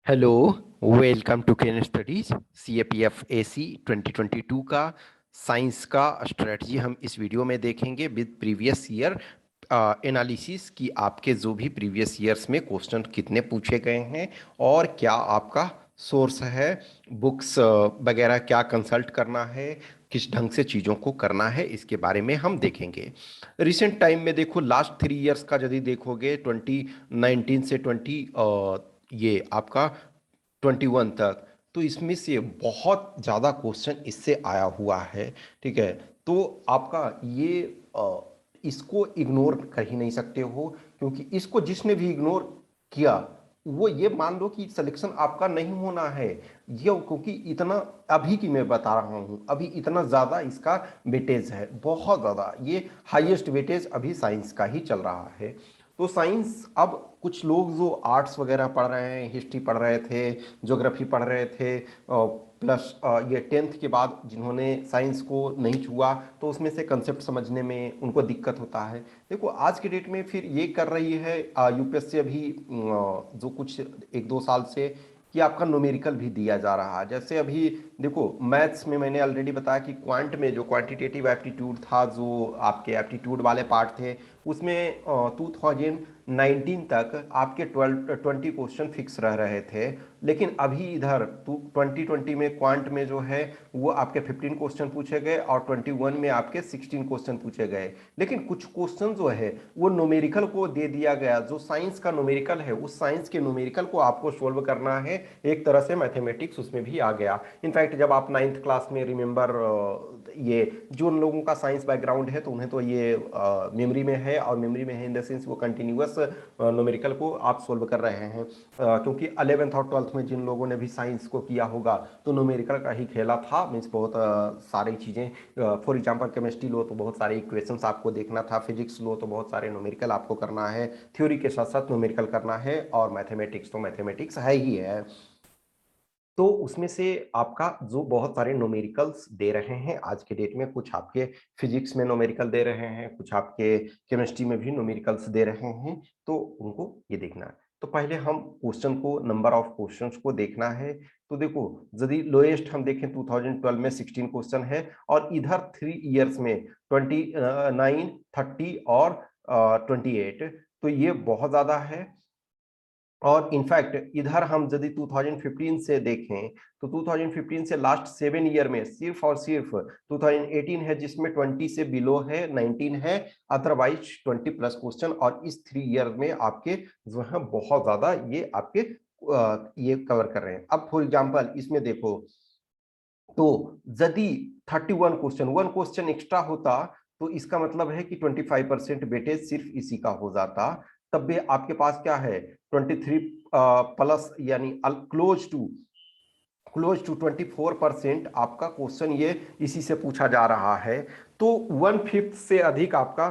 Hello. Welcome to Ken Studies CAPF AC 2022 का science का strategy हम इस वीडियो में देखेंगे विद प्रीवियस ईयर एनालिसिस कि आपके जो भी प्रीवियस ईयर्स में क्वेश्चन कितने पूछे गए हैं और क्या आपका सोर्स है, बुक्स वगैरह क्या कंसल्ट करना है, किस ढंग से चीज़ों को करना है, इसके बारे में हम देखेंगे। रिसेंट टाइम में देखो, लास्ट 3 इयर्स का यदि देखोगे 2019 से 20 ये आपका 21 तक, तो इसमें से बहुत ज़्यादा क्वेश्चन इससे आया हुआ है। ठीक है, तो आपका ये इसको इग्नोर कर ही नहीं सकते हो, क्योंकि इसको जिसने भी इग्नोर किया वो ये मान लो कि सिलेक्शन आपका नहीं होना है। ये क्योंकि इतना अभी की मैं बता रहा हूँ, अभी इतना ज़्यादा इसका वेटेज है, बहुत ज़्यादा, ये हाईएस्ट वेटेज अभी साइंस का ही चल रहा है। तो साइंस, अब कुछ लोग जो आर्ट्स वगैरह पढ़ रहे हैं, हिस्ट्री पढ़ रहे थे, ज्योग्राफी पढ़ रहे थे, प्लस ये 10th के बाद जिन्होंने साइंस को नहीं छुआ, तो उसमें से कंसेप्ट समझने में उनको दिक्कत होता है। देखो आज के डेट में फिर ये कर रही है यूपीएससी अभी जो कुछ 1-2 साल से, कि आपका न्यूमेरिकल भी दिया जा रहा है। जैसे अभी देखो, मैथ्स में मैंने ऑलरेडी बताया कि क्वांट में जो क्वांटिटेटिव एप्टीट्यूड था, जो आपके एप्टीट्यूड वाले पार्ट थे, उसमें 2019 तक आपके 20 क्वेश्चन फिक्स रह रहे थे। लेकिन अभी इधर 2020 में क्वांट में जो है वो आपके 15 क्वेश्चन पूछे गए और 21 में आपके 16 क्वेश्चन पूछे गए। लेकिन कुछ क्वेश्चन जो है वो न्यूमेरिकल को दे दिया गया, जो साइंस का न्यूमेरिकल है, उस साइंस के न्यूमेरिकल को आपको सोल्व करना है। एक तरह से मैथमेटिक्स उसमें भी आ गया। इनफैक्ट जब आप 9th क्लास में, रिमेंबर, ये जो उन लोगों का साइंस बैकग्राउंड है तो उन्हें तो ये मेमोरी में है, और मेमोरी में है इन द सेंस वो कंटिन्यूअस न्यूमेरिकल को आप सोल्व कर रहे हैं। क्योंकि 11th और 12th में जिन लोगों ने भी साइंस को किया होगा तो न्यूमेरिकल का ही खेला था। मीन्स बहुत सारी चीज़ें, फॉर एग्जांपल केमिस्ट्री लो तो बहुत सारे इक्वेशंस आपको देखना था, फिजिक्स लो तो बहुत सारे न्यूमेरिकल आपको करना है, थ्योरी के साथ साथ न्यूमेरिकल करना है, और मैथमेटिक्स तो मैथमेटिक्स है ही है। तो उसमें से आपका जो बहुत सारे न्यूमेरिकल्स दे रहे हैं आज के डेट में, कुछ आपके फिजिक्स में न्यूमेरिकल दे रहे हैं, कुछ आपके केमिस्ट्री में भी न्यूमेरिकल्स दे रहे हैं, तो उनको ये देखना है। तो पहले हम क्वेश्चन को, नंबर ऑफ क्वेश्चंस को देखना है। तो देखो, यदि लोएस्ट हम देखें 2012 में 16 क्वेश्चन है, और इधर 3 इयर्स में 29, 30 और 28, तो ये बहुत ज्यादा है। और इनफैक्ट इधर हम यदि 2015 से देखें तो 2015 से लास्ट 7 ईयर में सिर्फ और सिर्फ 2018 है जिसमें 20 से बिलो है, 19 है, अदरवाइज 20 प्लस क्वेश्चन। और इस 3 ईयर में आपके जो है बहुत ज्यादा ये आपके ये कवर कर रहे हैं। अब फॉर एग्जांपल इसमें देखो, तो यदि 31 क्वेश्चन, 1 क्वेश्चन एक्स्ट्रा होता, तो इसका मतलब है कि 25% वेटेज सिर्फ इसी का हो जाता। तब भी आपके पास क्या है, 23 प्लस, यानी क्लोज टू 24% आपका क्वेश्चन ये इसी से पूछा जा रहा है। तो 1/5 से अधिक आपका,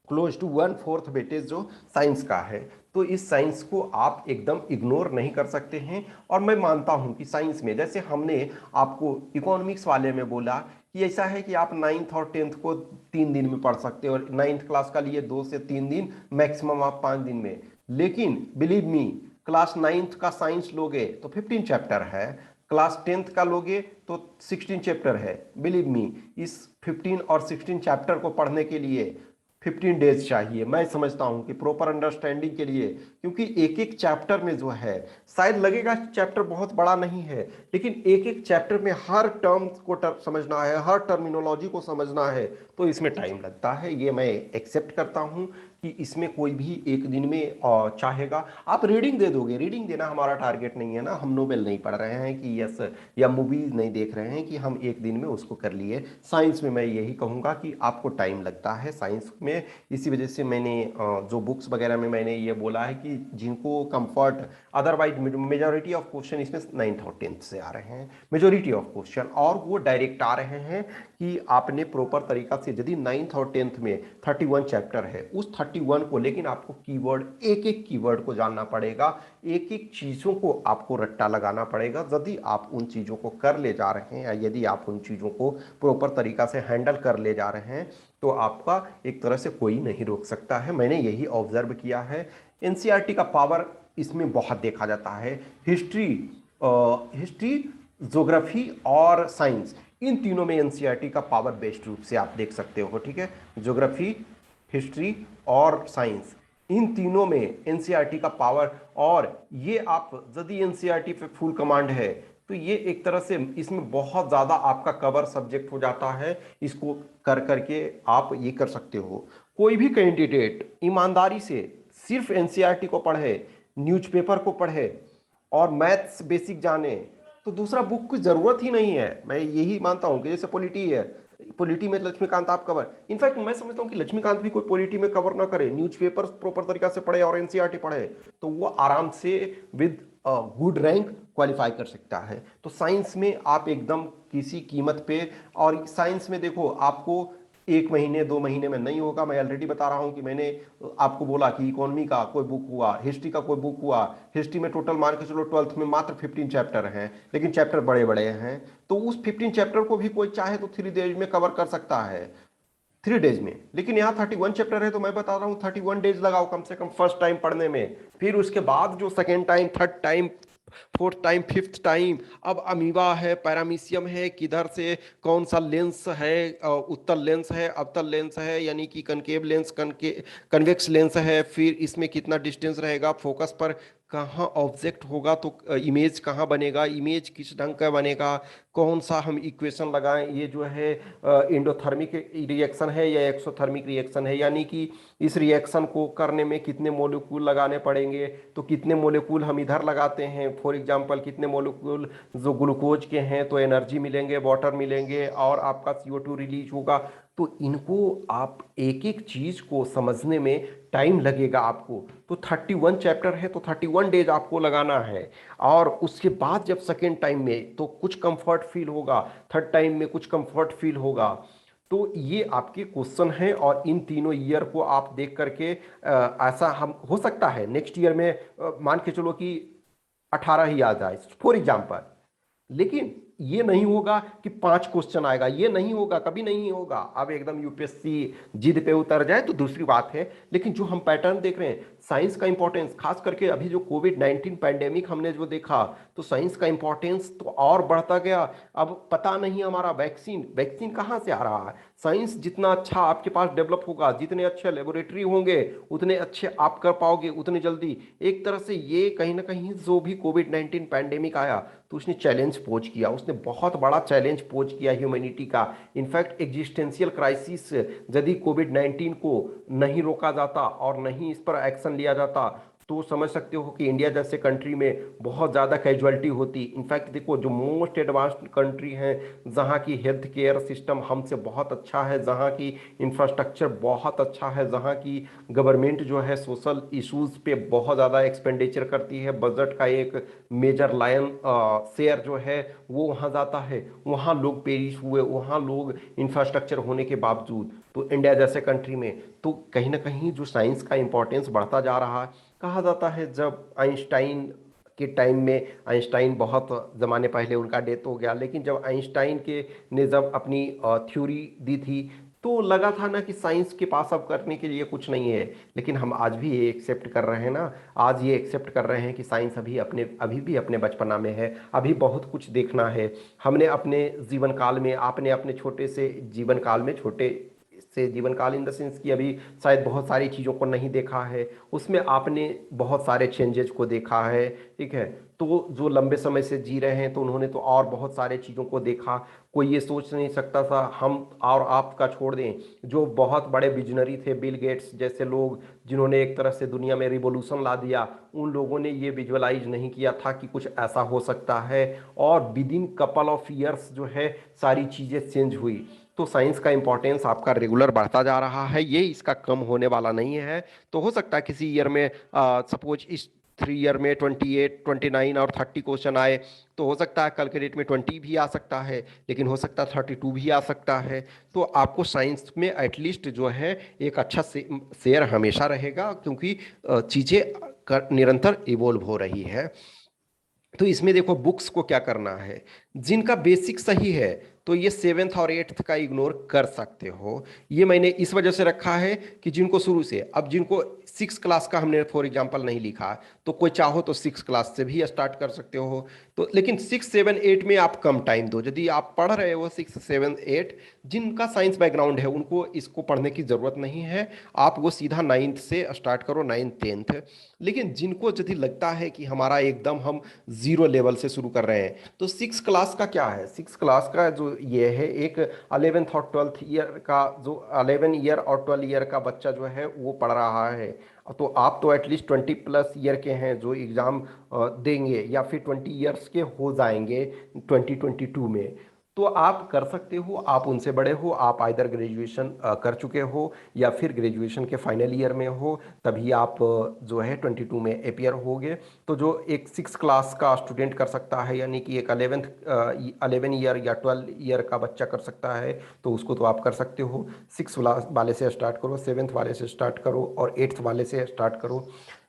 क्लोज टू 1/4 वेटेज जो साइंस का है। तो इस साइंस को आप एकदम इग्नोर नहीं कर सकते हैं। और मैं मानता हूं कि साइंस में, जैसे हमने आपको इकोनॉमिक्स वाले में बोला कि ऐसा है कि आप 9th और 10th को 3 दिन में पढ़ सकते हो, और 9th क्लास का लिए 2 से 3 दिन, मैक्सिमम आप 5 दिन में। लेकिन बिलीव मी, क्लास 9th का साइंस लोगे तो 15 चैप्टर है, क्लास 10th का लोगे तो 16 चैप्टर है। बिलीव मी, इस 15 और 16 चैप्टर को पढ़ने के लिए 15 डेज चाहिए। मैं समझता हूं कि प्रॉपर अंडरस्टैंडिंग के लिए, क्योंकि एक एक चैप्टर में जो है, शायद लगेगा चैप्टर बहुत बड़ा नहीं है, लेकिन एक एक चैप्टर में हर टर्म्स को समझना है, हर टर्मिनोलॉजी को समझना है, तो इसमें टाइम लगता है। ये मैं एक्सेप्ट करता हूं कि इसमें कोई भी एक दिन में चाहेगा। आप रीडिंग दे दोगे, रीडिंग देना हमारा टारगेट नहीं है ना, हम नोवेल नहीं पढ़ रहे हैं कि यस, या मूवीज नहीं देख रहे हैं कि हम एक दिन में उसको कर लिए। साइंस में मैं यही कहूंगा कि आपको टाइम लगता है साइंस में। इसी वजह से मैंने जो बुक्स वगैरह में मैंने ये बोला है कि जिनको comfort, otherwise majority of question इसमें 9th और 10th से आ रहे हैं, मेजोरिटी ऑफ क्वेश्चन, और वो डायरेक्ट आ रहे हैं कि आपने प्रॉपर तरीका से, यदि 9th और 10th में 31 चैप्टर है, उस 31 को, लेकिन आपको कीवर्ड, एक एक कीवर्ड को जानना पड़ेगा, एक एक चीजों को आपको रट्टा लगाना पड़ेगा। यदि आप उन चीजों को कर ले जा रहे हैं, या यदि आप उन चीजों को प्रॉपर तरीका से हैंडल कर ले जा रहे हैं, तो आपका एक तरह से कोई नहीं रोक सकता है। मैंने यही ऑब्जर्व किया है। एनसीईआरटी का पावर इसमें बहुत देखा जाता है। हिस्ट्री, हिस्ट्री, ज्योग्राफी और साइंस, इन तीनों में एनसीईआरटी का पावर बेस्ड रूप से आप देख सकते हो। ठीक है, ज्योग्राफी, हिस्ट्री और साइंस, इन तीनों में एनसीईआरटी का पावर। और ये आप यदि एनसीईआरटी पे फुल कमांड है तो ये एक तरह से इसमें बहुत ज़्यादा आपका कवर सब्जेक्ट हो जाता है। इसको कर करके आप ये कर सकते हो। कोई भी कैंडिडेट ईमानदारी से सिर्फ एनसीईआरटी को पढ़े, न्यूज़पेपर को पढ़े और मैथ्स बेसिक जाने तो दूसरा बुक की जरूरत ही नहीं है। मैं यही मानता हूं कि जैसे पॉलिटी है, पॉलिटी में लक्ष्मीकांत आप कवर, इनफैक्ट मैं समझता हूं कि लक्ष्मीकांत भी कोई पॉलिटी में कवर ना करे, न्यूज़पेपर प्रॉपर तरीका से पढ़े और एनसीईआरटी पढ़े तो वो आराम से विद गुड रैंक क्वालिफाई कर सकता है। तो साइंस में आप एकदम किसी कीमत पे, और साइंस में देखो आपको 1 महीने 2 महीने में नहीं होगा। मैं ऑलरेडी बता रहा हूं कि मैंने आपको बोला कि इकोनॉमी का कोई बुक हुआ, हिस्ट्री का कोई बुक हुआ, हिस्ट्री में टोटल मान के चलो 12th में मात्र 15 चैप्टर हैं, लेकिन चैप्टर बड़े बड़े हैं। तो उस 15 चैप्टर को भी कोई चाहे तो 3 डेज में कवर कर सकता है, 3 डेज में। लेकिन यहाँ 31 चैप्टर है तो मैं बता रहा हूँ 31 डेज लगाओ कम से कम फर्स्ट टाइम पढ़ने में। फिर उसके बाद जो second time, third time, fourth time, fifth time, अब अमीबा है, पैरामीशियम है, किधर से कौन सा लेंस है, उत्तल लेंस है, अवतल लेंस है, यानी कि कनकेव लेंस, कन्वेक्स लेंस है, फिर इसमें कितना डिस्टेंस रहेगा, फोकस पर कहाँ ऑब्जेक्ट होगा तो इमेज कहाँ बनेगा, इमेज किस ढंग का बनेगा, कौन सा हम इक्वेशन लगाएं, ये जो है एंडोथर्मिक रिएक्शन है या एक्सोथर्मिक रिएक्शन है, यानी कि इस रिएक्शन को करने में कितने मोलिक्यूल लगाने पड़ेंगे, तो कितने मोलिक्यूल हम इधर लगाते हैं, फॉर एग्जांपल कितने मोलिक्यूल जो ग्लूकोज के हैं तो एनर्जी मिलेंगे, वाटर मिलेंगे और आपका CO2 रिलीज होगा। तो इनको आप एक एक चीज को समझने में टाइम लगेगा आपको। तो 31 चैप्टर है तो 31 डेज आपको लगाना है। और उसके बाद जब सेकेंड टाइम में तो कुछ कंफर्ट फील होगा, थर्ड टाइम में कुछ कंफर्ट फील होगा। तो ये आपके क्वेश्चन हैं और इन तीनों ईयर को आप देख करके ऐसा हम हो सकता है नेक्स्ट ईयर में मान के चलो कि 18 ही आ जाए फॉर एग्जाम्पल, लेकिन ये नहीं होगा कि 5 क्वेश्चन आएगा, ये नहीं होगा, कभी नहीं होगा। अब एकदम यूपीएससी जिद पे उतर जाए तो दूसरी बात है, लेकिन जो हम पैटर्न देख रहे हैं, साइंस का इंपॉर्टेंस खास करके अभी जो कोविड-19 पैंडेमिक हमने जो देखा तो साइंस का इंपॉर्टेंस तो और बढ़ता गया। अब पता नहीं हमारा वैक्सीन वैक्सीन कहाँ से आ रहा है। साइंस जितना अच्छा आपके पास डेवलप होगा, जितने अच्छे लेबोरेटरी होंगे उतने अच्छे आप कर पाओगे उतने जल्दी। एक तरह से ये कहीं ना कहीं जो भी कोविड-19 पैंडेमिक आया तो उसने चैलेंज पोज किया, उसने बहुत बड़ा चैलेंज पोज किया ह्यूमैनिटी का। इनफैक्ट एग्जिस्टेंशियल क्राइसिस, यदि कोविड-19 को नहीं रोका जाता और नहीं इस पर एक्शन लिया जाता तो समझ सकते हो कि इंडिया जैसे कंट्री में बहुत ज़्यादा कैजुअलिटी होती। इनफैक्ट देखो जो मोस्ट एडवांस्ड कंट्री हैं, जहाँ की हेल्थ केयर सिस्टम हमसे बहुत अच्छा है, जहाँ की इंफ्रास्ट्रक्चर बहुत अच्छा है, जहाँ की गवर्नमेंट जो है सोशल इश्यूज पे बहुत ज़्यादा एक्सपेंडिचर करती है, बजट का एक मेजर लायन शेयर जो है वो वहाँ जाता है, वहाँ लोग पेरिश हुए, वहाँ लोग इंफ्रास्ट्रक्चर होने के बावजूद। तो इंडिया जैसे कंट्री में तो कहीं ना कहीं जो साइंस का इंपॉर्टेंस बढ़ता जा रहा है। कहा जाता है जब आइंस्टाइन के टाइम में, आइंस्टाइन बहुत ज़माने पहले उनका डेथ हो गया, लेकिन जब आइंस्टाइन के ने जब अपनी थ्योरी दी थी तो लगा था ना कि साइंस के पास अब करने के लिए कुछ नहीं है। लेकिन हम आज भी ये एक्सेप्ट कर रहे हैं ना, आज ये एक्सेप्ट कर रहे हैं कि साइंस अभी भी अपने बचपना में है, अभी बहुत कुछ देखना है। हमने अपने जीवन काल में, आपने अपने छोटे से जीवन काल में, छोटे से जीवन काल इन द सेंस कि अभी शायद बहुत सारी चीज़ों को नहीं देखा है, उसमें आपने बहुत सारे चेंजेस को देखा है। ठीक है, तो जो लंबे समय से जी रहे हैं तो उन्होंने तो और बहुत सारे चीज़ों को देखा। कोई ये सोच नहीं सकता था, हम और आपका छोड़ दें, जो बहुत बड़े विजनरी थे बिल गेट्स जैसे लोग जिन्होंने एक तरह से दुनिया में रिवॉल्यूशन ला दिया, उन लोगों ने ये विजुअलाइज नहीं किया था कि कुछ ऐसा हो सकता है। और with in couple of years जो है सारी चीज़ें चेंज हुई। तो साइंस का इंपॉर्टेंस आपका रेगुलर बढ़ता जा रहा है, ये इसका कम होने वाला नहीं है। तो हो सकता है किसी ईयर में सपोज इस 3 ईयर में 28, 29 और 30 क्वेश्चन आए, तो हो सकता है कल के डेट में 20 भी आ सकता है, लेकिन हो सकता है 32 भी आ सकता है। तो आपको साइंस में एटलीस्ट जो है एक अच्छा शेयर हमेशा रहेगा, क्योंकि चीज़ें निरंतर इवोल्व हो रही है। तो इसमें देखो बुक्स को क्या करना है, जिनका बेसिक सही है तो ये 7th और 8th का इग्नोर कर सकते हो। ये मैंने इस वजह से रखा है कि जिनको शुरू से, अब जिनको 6 क्लास का हमने फॉर एग्जांपल नहीं लिखा तो कोई चाहो तो 6 क्लास से भी स्टार्ट कर सकते हो। तो लेकिन 6, 7, 8 में आप कम टाइम दो। यदि आप पढ़ रहे हो 6, 7, 8, जिनका साइंस बैकग्राउंड है उनको इसको पढ़ने की जरूरत नहीं है। आप वो सीधा 9th से स्टार्ट करो, 9th 10th। लेकिन जिनको यदि लगता है कि हमारा एकदम हम जीरो लेवल से शुरू कर रहे हैं, तो 6 क्लास का क्या है, 6 क्लास का जो ये है एक 11th और 12th ईयर का, जो 11 ईयर और 12 ईयर का बच्चा जो है वो पढ़ रहा है। तो आप तो एटलीस्ट 20+ ईयर के हैं जो एग्ज़ाम देंगे, या फिर 20 ईयर्स के हो जाएंगे 2022 में। तो आप कर सकते हो, आप उनसे बड़े हो, आप आइदर ग्रेजुएशन कर चुके हो या फिर ग्रेजुएशन के फाइनल ईयर में हो, तभी आप जो है 22 में अपियर होगे। तो जो एक 6 क्लास का स्टूडेंट कर सकता है, यानी कि एक 11 ईयर या 12 ईयर का बच्चा कर सकता है, तो उसको तो आप कर सकते हो। 6 वाले से स्टार्ट करो, 7th वाले से स्टार्ट करो और 8th वाले से स्टार्ट करो।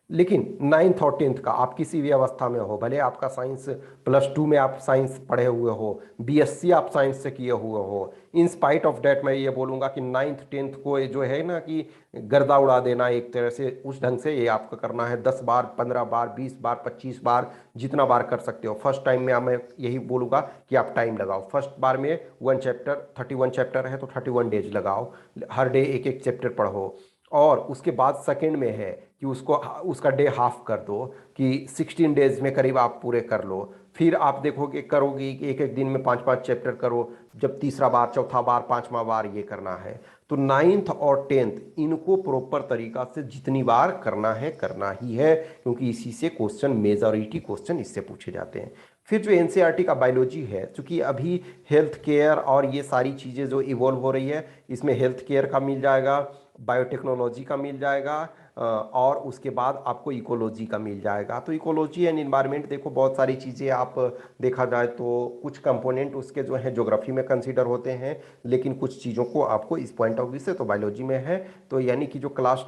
लेकिन 9th और 10th का आप किसी भी अवस्था में हो, भले आपका साइंस +2 में आप साइंस पढ़े हुए हो, बीएससी आप साइंस से किए हुए हो, इन स्पाइट ऑफ डैट मैं ये बोलूँगा कि 9th 10th को ये जो है ना कि गर्दा उड़ा देना एक तरह से, उस ढंग से ये आपका करना है। 10 बार, 15 बार, 20 बार, 25 बार, जितना बार कर सकते हो। फर्स्ट टाइम में मैं यही बोलूँगा कि आप टाइम लगाओ। फर्स्ट बार में 1 चैप्टर, 31 चैप्टर है तो 31 डेज लगाओ, हर डे एक एक चैप्टर पढ़ो। और उसके बाद सेकंड में है कि उसको उसका डे हाफ कर दो, कि 16 डेज में करीब आप पूरे कर लो। फिर आप देखोगे, करोगे कि एक एक दिन में 5 5 चैप्टर करो, जब तीसरा बार, चौथा बार, पांचवा बार ये करना है। तो 9th और 10th इनको प्रॉपर तरीका से जितनी बार करना है करना ही है, क्योंकि इसी से क्वेश्चन, मेजॉरिटी क्वेश्चन इससे पूछे जाते हैं। फिर जो एनसीईआरटी का बायोलॉजी है, चूंकि अभी हेल्थ केयर और ये सारी चीज़ें जो इवॉल्व हो रही है, इसमें हेल्थ केयर का मिल जाएगा, बायोटेक्नोलॉजी का मिल जाएगा, और उसके बाद आपको इकोलॉजी का मिल जाएगा। तो इकोलॉजी एंड इन्वायरमेंट, देखो बहुत सारी चीज़ें आप देखा जाए तो कुछ कंपोनेंट उसके जो है ज्योग्राफी में कंसीडर होते हैं, लेकिन कुछ चीज़ों को आपको इस पॉइंट ऑफ व्यू से तो बायोलॉजी में है। तो यानी कि जो क्लास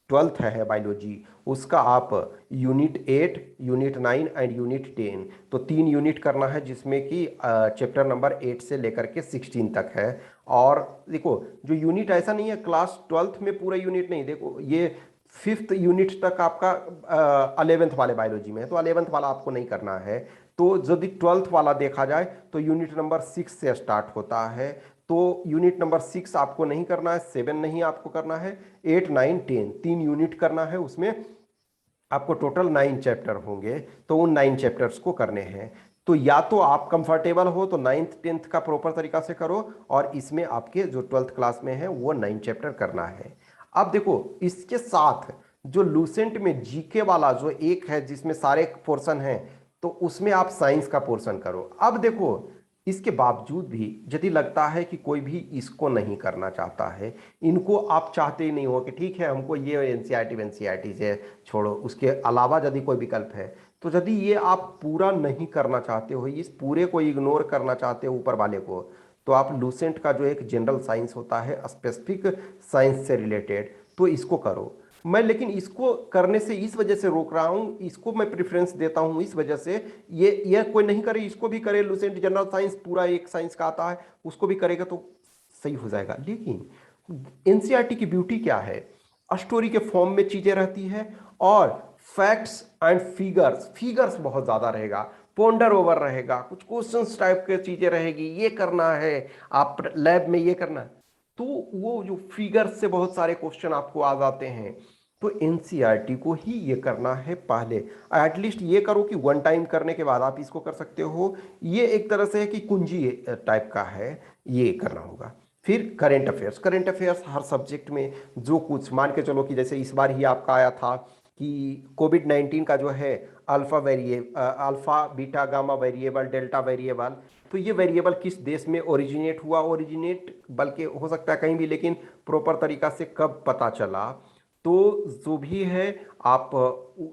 12th है बायोलॉजी, उसका आप यूनिट 8, यूनिट 9 एंड यूनिट 10, तो 3 यूनिट करना है, जिसमें कि चैप्टर नंबर 8 से लेकर के 16 तक है। और देखो जो यूनिट, ऐसा नहीं है क्लास 12th में पूरा यूनिट नहीं, देखो ये 5th यूनिट तक आपका 11th वाले बायोलॉजी में है, तो 11th वाला आपको नहीं करना है। तो यदि 12th वाला देखा जाए तो यूनिट नंबर 6 से स्टार्ट होता है। तो यूनिट नंबर 6 आपको नहीं करना है, 7 नहीं आपको करना है, 8, 9, 10 3 यूनिट करना है। उसमें आपको टोटल 9 चैप्टर होंगे, तो उन 9 चैप्टर्स को करने हैं। तो या तो आप कंफर्टेबल हो तो 9th 10th का प्रॉपर तरीका से करो, और इसमें आपके जो 12th क्लास में है वो 9 चैप्टर करना है। अब देखो इसके साथ जो लूसेंट में जीके वाला जो एक है, जिसमें सारे पोर्शन हैं, तो उसमें आप साइंस का पोर्शन करो। अब देखो इसके बावजूद भी यदि लगता है कि कोई भी इसको नहीं करना चाहता है, इनको आप चाहते ही नहीं हो कि ठीक है हमको ये एनसीईआरटी से छोड़ो, उसके अलावा यदि कोई विकल्प है, तो यदि ये आप पूरा नहीं करना चाहते हो, इस पूरे को इग्नोर करना चाहते हो ऊपर वाले को, तो आप लूसेंट का जो एक जनरल साइंस होता है स्पेसिफिक साइंस से रिलेटेड, तो इसको करो। मैं लेकिन इसको करने से इस वजह से रोक रहा हूं, इसको मैं प्रेफरेंस देता हूं इस वजह से, ये कोई नहीं करे इसको भी करे, लूसेंट जनरल साइंस पूरा एक साइंस का आता है, उसको भी करेगा तो सही हो जाएगा। लेकिन एनसीईआरटी की ब्यूटी क्या है, स्टोरी के फॉर्म में चीजें रहती है, और फैक्ट्स एंड फिगर्स, फिगर्स बहुत ज्यादा रहेगा, पोंडर ओवर रहेगा, कुछ क्वेश्चंस टाइप के चीजें रहेगी, ये करना है आप लैब में, ये करना है। तो वो जो फिगर से बहुत सारे क्वेश्चन आपको आ जाते हैं। तो एनसीईआरटी को ही ये करना है पहले, एटलीस्ट ये करो कि 1 टाइम करने के बाद आप इसको कर सकते हो। ये एक तरह से है कि कुंजी टाइप का है, ये करना होगा। फिर करंट अफेयर्स, करंट अफेयर्स हर सब्जेक्ट में जो कुछ मान के चलो कि जैसे इस बार ही आपका आया था कि कोविड 19 का जो है alpha beta gamma variable delta variable, तो ये वेरिएबल किस देश में ओरिजिनेट हुआ, ओरिजिनेट बल्कि हो सकता है कहीं भी, लेकिन प्रॉपर तरीका से कब पता चला। तो जो भी है आप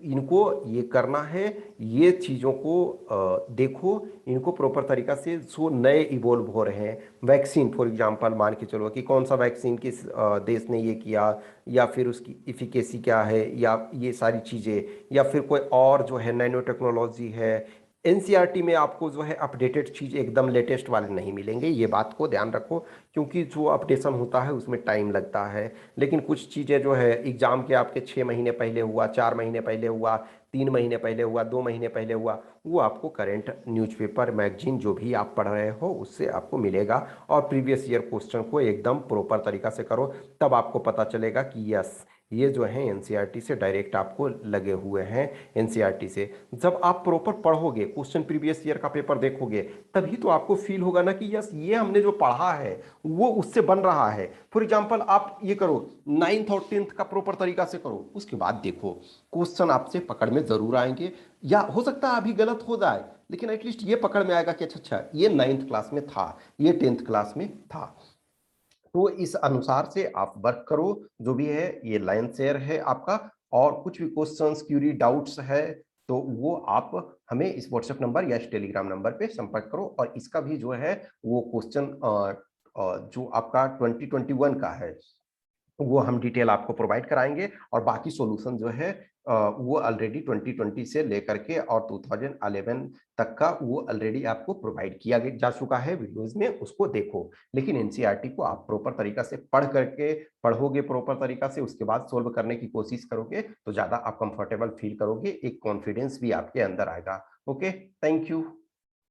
इनको ये करना है, ये चीज़ों को देखो, इनको प्रॉपर तरीका से, जो नए इवोल्व हो रहे हैं वैक्सीन, फॉर एग्जांपल मान के चलो कि कौन सा वैक्सीन किस देश ने ये किया, या फिर उसकी इफिकेसी क्या है, या ये सारी चीज़ें, या फिर कोई और जो है नैनो टेक्नोलॉजी है, एनसीईआरटी में आपको जो है अपडेटेड चीज एकदम लेटेस्ट वाले नहीं मिलेंगे, ये बात को ध्यान रखो, क्योंकि जो अपडेशन होता है उसमें टाइम लगता है। लेकिन कुछ चीजें जो है एग्जाम के आपके 6 महीने पहले हुआ, 4 महीने पहले हुआ, 3 महीने पहले हुआ, 2 महीने पहले हुआ, वो आपको करंट न्यूज़पेपर मैगजीन जो भी आप पढ़ रहे हो उससे आपको मिलेगा। और प्रीवियस ईयर क्वेश्चन को एकदम प्रॉपर तरीका से करो, तब आपको पता चलेगा कि यस ये जो है एनसीईआरटी से डायरेक्ट आपको लगे हुए हैं। एनसीईआरटी से जब आप प्रॉपर पढ़ोगे, क्वेश्चन प्रीवियस ईयर का पेपर देखोगे, तभी तो आपको फील होगा ना कि यस ये हमने जो पढ़ा है वो उससे बन रहा है। फॉर एग्जाम्पल आप ये करो, 9th और 10th का प्रॉपर तरीका से करो, उसके बाद देखो क्वेश्चन आपसे पकड़ में जरूर आएंगे। या हो सकता है अभी गलत हो जाए, लेकिन एटलीस्ट ये पकड़ में आएगा कि अच्छा अच्छा ये 9th क्लास में था, ये 10th क्लास में था। तो इस अनुसार से आप वर्क करो। जो भी है ये लाइन शेयर है आपका, और कुछ भी क्वेश्चंस क्यूरी डाउट्स है तो वो आप हमें इस व्हाट्सएप नंबर या इस टेलीग्राम नंबर पे संपर्क करो। और इसका भी जो है वो क्वेश्चन जो आपका 2021 का है वो हम डिटेल आपको प्रोवाइड कराएंगे। और बाकी सॉल्यूशन जो है वो ऑलरेडी 2020 से लेकर के और 2011 तक का वो ऑलरेडी आपको प्रोवाइड किया जा चुका है वीडियोस में, उसको देखो। लेकिन एनसीईआरटी को आप प्रॉपर तरीका से पढ़ करके पढ़ोगे, प्रॉपर तरीका से उसके बाद सोल्व करने की कोशिश करोगे तो ज्यादा आप कंफर्टेबल फील करोगे, एक कॉन्फिडेंस भी आपके अंदर आएगा। Okay, thank you.